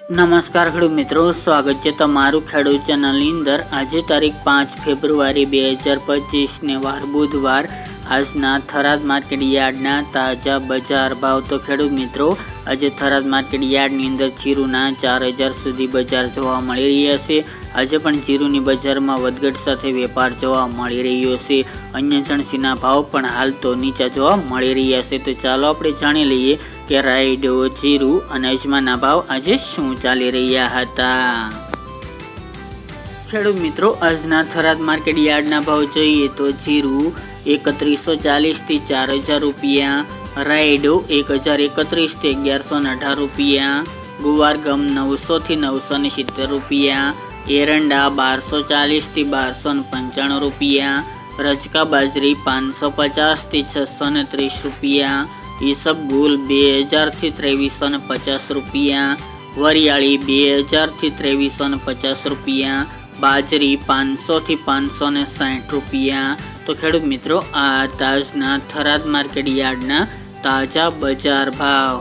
નમસ્કાર ખેડૂત મિત્રો, સ્વાગત છે તમારું ખેડૂત ચેનલની અંદર। આજે તારીખ 5 ફેબ્રુઆરી 2025 ને વાર બુધવાર। આજના થરાદ માર્કેટ યાર્ડના તાજા બજાર ભાવ। તો ખેડૂત મિત્રો, આજે થરાદ માર્કેટ યાર્ડની અંદર જીરુના 4000 સુધી બજાર જોવા મળી રહ્યા છે। આજે પણ જીરુની બજારમાં વધઘટ સાથે વેપાર જોવા મળી રહ્યો છે। અન્ય ચણસીના ભાવ પણ હાલ તો નીચા જોવા મળી રહ્યા છે। તો ચાલો આપણે જાણી લઈએ કે રાયડો, જીરુ અને અજમાના ભાવ આજે શું ચાલી રહ્યા હતા। ખેડૂત મિત્રો, આજના થરાદ માર્કેટ યાર્ડના ભાવ જોઈએ તો જીરુ 3140 થી 4000 રૂપિયા, રાયડો 1031 થી 1118 રૂપિયા, ગુવાર ગમ 900 થી 970 રૂપિયા, એરંડા 1240 થી 1295 રૂપિયા, રજકા બાજરી 550 થી 630 રૂપિયા, ઈસબગુલ 2000 થી 2350 રૂપિયા, વરિયાળી 2000 થી 2350 રૂપિયા, બાજરી 500 થી 560 રૂપિયા। તો ખેડૂત મિત્રો, આ આજના થરાદ માર્કેટ યાર્ડના તાજા બજાર ભાવ।